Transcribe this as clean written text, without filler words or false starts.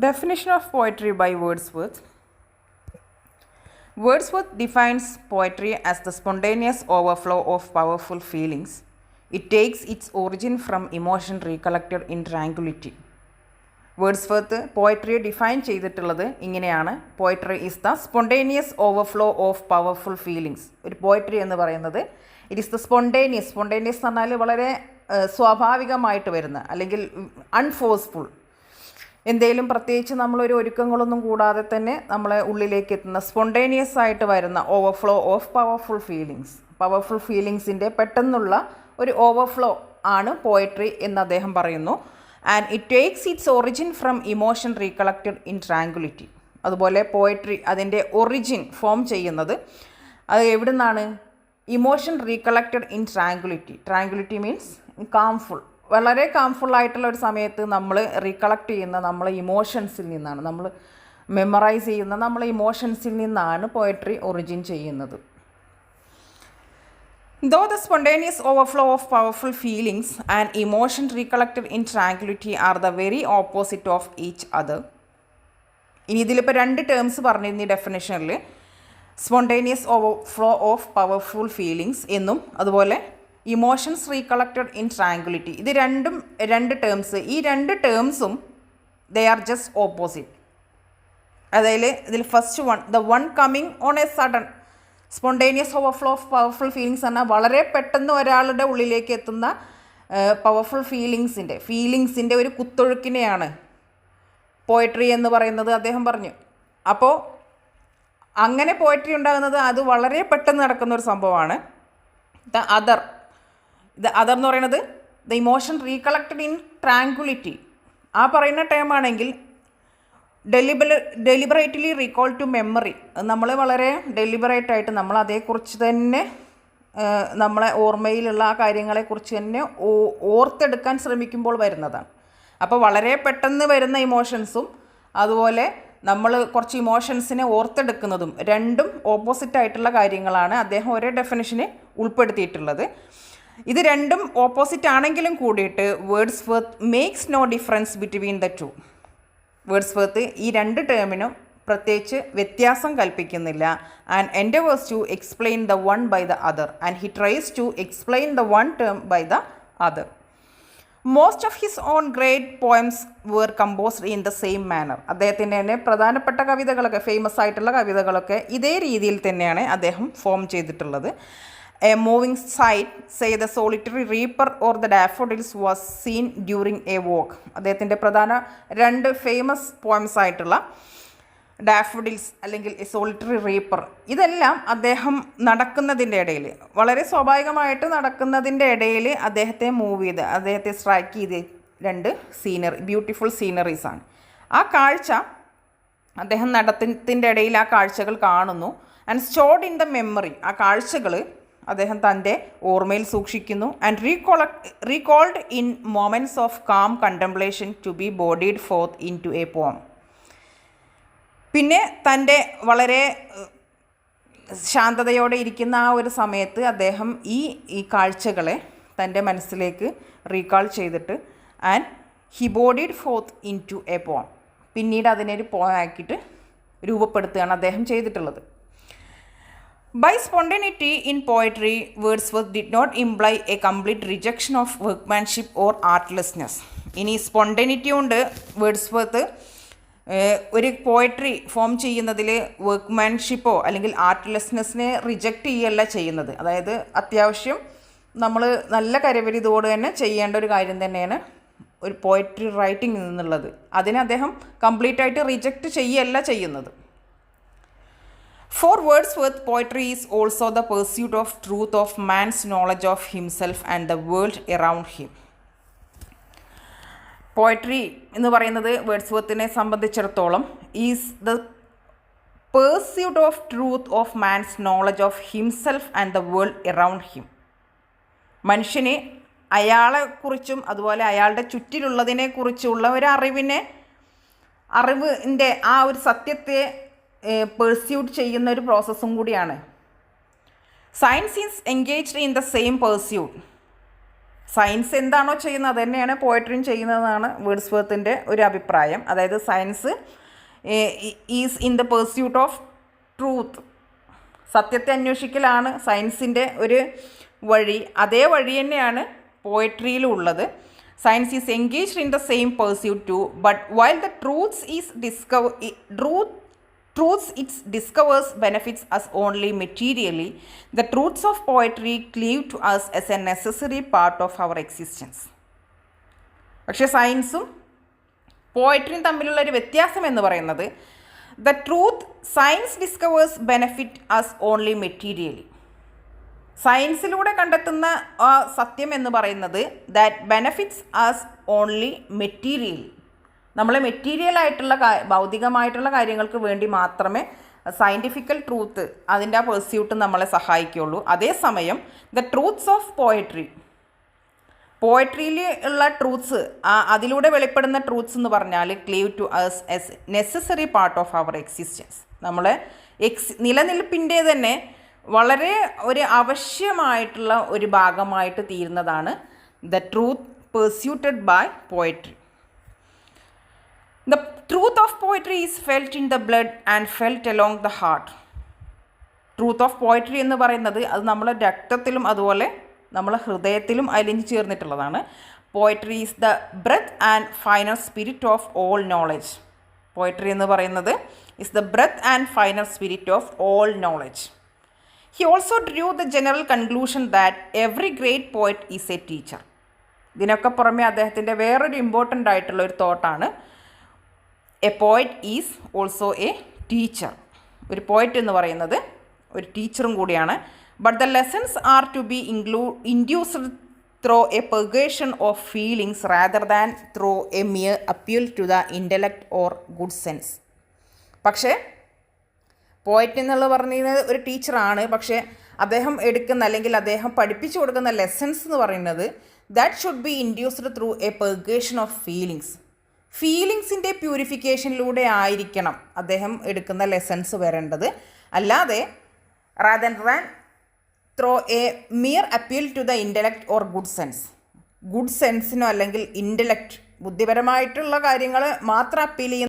Definition of poetry by Wordsworth. Wordsworth defines poetry as the spontaneous overflow of powerful feelings. It takes its origin from emotion recollected in tranquility. Wordsworth പോയട്രിയെ define ചെയ്തിട്ടുള്ളത് ഇങ്ങനെയാണ്. Poetry is the spontaneous overflow of powerful feelings. ഒരു poetry എന്ന് പറയുന്നത് it is the spontaneous എന്ന് പറഞ്ഞാൽ വളരെ സ്വാഭാവികമായിട്ട് വരുന്ന അല്ലെങ്കിൽ അൺഫോഴ്സ്ഫുൾ, എന്തെങ്കിലും പ്രത്യേകിച്ച് നമ്മളൊരു ഒരുക്കങ്ങളൊന്നും കൂടാതെ തന്നെ നമ്മളെ ഉള്ളിലേക്ക് എത്തുന്ന സ്പോണ്ടേനിയസ് ആയിട്ട് വരുന്ന overflow of powerful feelings. Powerful ഫീലിങ്സിൻ്റെ പെട്ടെന്നുള്ള ഒരു ഓവർഫ്ലോ ആണ് പോയട്രി എന്ന് അദ്ദേഹം പറയുന്നു. And it takes its origin from emotion recollected in tranquillity. അതുപോലെ പോയട്രി അതിൻ്റെ ഒറിജിൻ ഫോം ചെയ്യുന്നത് അത് എവിടെ നിന്നാണ്? Emotion recollected in tranquillity. Tranquillity means calmful, വളരെ കാംഫുൾ ആയിട്ടുള്ള ഒരു സമയത്ത് നമ്മൾ റീകളക്ട് ചെയ്യുന്ന നമ്മളെ ഇമോഷൻസിൽ നിന്നാണ്, നമ്മൾ മെമ്മറൈസ് ചെയ്യുന്ന നമ്മളെ ഇമോഷൻസിൽ നിന്നാണ് പോയട്രി ഒറിജിൻ ചെയ്യുന്നത്. Though the spontaneous overflow of powerful feelings and emotion recollected in tranquility are the very opposite of each other. ഇനി ഇതിലിപ്പോൾ രണ്ട് ടേംസ് പറഞ്ഞിരുന്നു ഈ ഡെഫിനേഷനിൽ, spontaneous overflow of powerful feelings എന്നും അതുപോലെ ഇമോഷൻസ് റീകളക്റ്റഡ് ഇൻ ട്രാങ്കുലിറ്റി. ഇത് രണ്ട് ടേംസ്. ഈ രണ്ട് ടേംസും ദേ ആർ ജസ്റ്റ് ഓപ്പോസിറ്റ്. അതായത് ഇതിൽ first one, the one coming on A sudden, spontaneous overflow of powerful feelings എന്നാൽ വളരെ പെട്ടെന്ന് ഒരാളുടെ ഉള്ളിലേക്ക് എത്തുന്ന പവർഫുൾ ഫീലിങ്സിൻ്റെ ഒരു കുത്തൊഴുക്കിനെയാണ് പോയട്രി എന്ന് പറയുന്നത് അദ്ദേഹം പറഞ്ഞു. അപ്പോൾ അങ്ങനെ പോയട്രി ഉണ്ടാകുന്നത് അത് വളരെ പെട്ടെന്ന് നടക്കുന്ന ഒരു സംഭവമാണ്. ദ അതർ എന്ന് പറയുന്നത് the emotion recollected in tranquillity. ആ പറയുന്ന ടൈമാണെങ്കിൽ ഡെലിബറേറ്റ്ലി റീകോൾ ടു മെമ്മറി. നമ്മൾ വളരെ ഡെലിബറേറ്റായിട്ട് നമ്മൾ അതേക്കുറിച്ച് തന്നെ നമ്മളെ ഓർമ്മയിലുള്ള ആ കാര്യങ്ങളെക്കുറിച്ച് തന്നെ ഓർത്തെടുക്കാൻ ശ്രമിക്കുമ്പോൾ വരുന്നതാണ്. അപ്പോൾ വളരെ പെട്ടെന്ന് വരുന്ന ഇമോഷൻസും അതുപോലെ നമ്മൾ കുറച്ച് ഇമോഷൻസിനെ ഓർത്തെടുക്കുന്നതും രണ്ടും ഓപ്പോസിറ്റായിട്ടുള്ള കാര്യങ്ങളാണ് അദ്ദേഹം ഒരേ ഡെഫിനിഷന് ഉൾപ്പെടുത്തിയിട്ടുള്ളത്. ഇത് രണ്ടും ഓപ്പോസിറ്റ് ആണെങ്കിലും കൂടിയിട്ട് Wordsworth makes no difference between the two. Wordsworth ഈ രണ്ട് ടേമിനും പ്രത്യേകിച്ച് വ്യത്യാസം കൽപ്പിക്കുന്നില്ല. And endeavours to explain the one by the other and he tries to explain the one term by the other. Most of his own great poems were composed in the same manner. അദ്ദേഹത്തിൻ്റെ തന്നെ പ്രധാനപ്പെട്ട കവിതകളൊക്കെ, famous ആയിട്ടുള്ള കവിതകളൊക്കെ ഇതേ രീതിയിൽ തന്നെയാണ് അദ്ദേഹം form ചെയ്തിട്ടുള്ളത്. A moving sight, say the solitary reaper or the daffodils, was seen during a walk. അദ്ദേഹത്തിൻ്റെ പ്രധാന രണ്ട് ഫേമസ് പോയംസ് ആയിട്ടുള്ള ഡാഫോഡിൽസ് അല്ലെങ്കിൽ സോളിറ്ററി റീപ്പർ, ഇതെല്ലാം അദ്ദേഹം നടക്കുന്നതിൻ്റെ ഇടയിൽ, വളരെ സ്വാഭാവികമായിട്ട് നടക്കുന്നതിൻ്റെ ഇടയിൽ അദ്ദേഹത്തെ സ്ട്രൈക്ക് ചെയ്ത് രണ്ട് ബ്യൂട്ടിഫുൾ സീനറീസാണ്. ആ കാഴ്ച അദ്ദേഹം നടത്തത്തിൻ്റെ ഇടയിൽ ആ കാഴ്ചകൾ കാണുന്നു. And stored in the memory. ആ കാഴ്ചകൾ അദ്ദേഹം തൻ്റെ ഓർമ്മയിൽ സൂക്ഷിക്കുന്നു. And recalled in moments of calm contemplation to be bodied forth into a poem. പിന്നെ തൻ്റെ വളരെ ശാന്തതയോടെ ഇരിക്കുന്ന ആ ഒരു സമയത്ത് അദ്ദേഹം ഈ കാഴ്ചകളെ തൻ്റെ മനസ്സിലേക്ക് റീകാൾ ചെയ്തിട്ട് and he bodied forth into a poem, പിന്നീട് അതിനൊരു പോമാക്കിയിട്ട് രൂപപ്പെടുത്തുകയാണ് അദ്ദേഹം ചെയ്തിട്ടുള്ളത്. By spontaneity in poetry, Wordsworth did not imply a complete rejection of workmanship or artlessness. ഇനി സ്പോണ്ടേനിറ്റി കൊണ്ട് വേർഡ്സ്വർത്ത് ഒരു പോയട്രി ഫോം ചെയ്യുന്നതിൽ വർക്ക്മാൻഷിപ്പോ അല്ലെങ്കിൽ ആർട്ട്ലെസ്നെസ്സിനെ റിജക്റ്റ് ചെയ്യല്ല ചെയ്യുന്നത്. അതായത് അത്യാവശ്യം നമ്മൾ നല്ല കരവിരുതോട് തന്നെ ചെയ്യേണ്ട ഒരു കാര്യം തന്നെയാണ് ഒരു പോയട്രി റൈറ്റിംഗ് എന്നുള്ളത്. അതിനെ അദ്ദേഹം കംപ്ലീറ്റ് ആയിട്ട് റിജക്റ്റ് ചെയ്യല്ല ചെയ്യുന്നത്. For Wordsworth, poetry is also the pursuit of truth of man's knowledge of himself and the world around him. Poetry എന്ന് പറയുന്നത് വേർഡ്സ്വർത്തിനെ സംബന്ധിച്ചിടത്തോളം is the pursuit of truth of man's knowledge of himself and the world around him. മനുഷ്യന് അയാളെക്കുറിച്ചും അതുപോലെ അയാളുടെ ചുറ്റിലുള്ളതിനെക്കുറിച്ചുള്ള ഒരു അറിവിൻ്റെ ആ ഒരു സത്യത്തെ പെർസ്യൂട്ട് ചെയ്യുന്ന ഒരു പ്രോസസ്സും കൂടിയാണ്. Science is engaged in the same pursuit. Science എന്താണോ ചെയ്യുന്നത് അത് തന്നെയാണ് പോയട്രിയും ചെയ്യുന്നതെന്നാണ് വേർഡ്സ്വർത്തിൻ്റെ ഒരു അഭിപ്രായം. അതായത് science is in the pursuit of truth. സത്യത്തെ അന്വേഷിക്കലാണ് സയൻസിൻ്റെ ഒരു വഴി. അതേ വഴി തന്നെയാണ് പോയട്രിയിലും ഉള്ളത്. Science is engaged in the same pursuit too, but while the truths it discovers benefits us only materially, the truths of poetry cleave to us as a necessary part of our existence. പക്ഷേ സയൻസും പോയട്രിയും തമ്മിലുള്ള ഒരു വ്യത്യാസം എന്ന് പറയുന്നത് the truth science discovers benefit us only materially. സയൻസിലൂടെ കണ്ടെത്തുന്ന ആ സത്യം എന്ന് പറയുന്നത് that benefits us only materially. നമ്മളെ മെറ്റീരിയലായിട്ടുള്ള ഭൗതികമായിട്ടുള്ള കാര്യങ്ങൾക്ക് വേണ്ടി മാത്രമേ സയൻറ്റിഫിക്കൽ ട്രൂത്ത് അതിൻ്റെ ആ പെർസ്യൂട്ട് നമ്മളെ സഹായിക്കുകയുള്ളൂ. അതേസമയം ദ ട്രൂത്ത്സ് ഓഫ് പോയട്രിയിൽ ഉള്ള ട്രൂത്ത്സ്, അതിലൂടെ വെളിപ്പെടുന്ന ട്രൂത്ത്സ് എന്ന് പറഞ്ഞാൽ cleave to us as necessary part of our existence. നമ്മളെ നിലനിൽപ്പിൻ്റെ തന്നെ വളരെ ഒരു ആവശ്യമായിട്ടുള്ള ഒരു ഭാഗമായിട്ട് തീരുന്നതാണ് the truth pursued by poetry. The truth of poetry is felt in the blood and felt along the heart. Truth of poetry എന്ന് പറയുന്നത് അത് നമ്മളെ രക്തത്തിലും അതുപോലെ നമ്മളെ ഹൃദയത്തിലും അലിഞ്ഞു ചേർന്നിട്ടുള്ളതാണ്. Poetry is the breath and final spirit of all knowledge. Poetry എന്ന് പറയുന്നത് is the breath and final spirit of all knowledge. He also drew the general conclusion that every great poet is a teacher. ഇതിനൊക്കെ പുറമെ അദ്ദേഹത്തിൻ്റെ വേറൊരു important ആയിട്ടുള്ള ഒരു തോട്ടാണ് a poet is also a teacher. ഒരു പോയറ്റ് എന്ന് പറയുന്നത് ഒരു ടീച്ചറും കൂടിയാണ്. But the lessons are to be induced through a purgation of feelings rather than through a mere appeal to the intellect or good sense. പക്ഷേ poet എന്നുള്ളത് പറയുന്നത് ഒരു ടീച്ചറാണ്. പക്ഷേ അദ്ദേഹം എടുക്കുന്ന അല്ലെങ്കിൽ അദ്ദേഹം പഠിപ്പിച്ചു കൊടുക്കുന്ന ലെസൺസ് എന്ന് പറയുന്നത് that should be induced through a purgation of ഫീലിങ്സിൻ്റെ പ്യൂരിഫിക്കേഷനിലൂടെ ആയിരിക്കണം അദ്ദേഹം എടുക്കുന്ന ലെസൺസ് വരേണ്ടത്. അല്ലാതെ rather than through a mere appeal to the intellect or good സെൻസിനോ അല്ലെങ്കിൽ ഇൻ്റലക്ട് ബുദ്ധിപരമായിട്ടുള്ള കാര്യങ്ങൾ മാത്രം അപ്പീൽ ചെയ്യുന്ന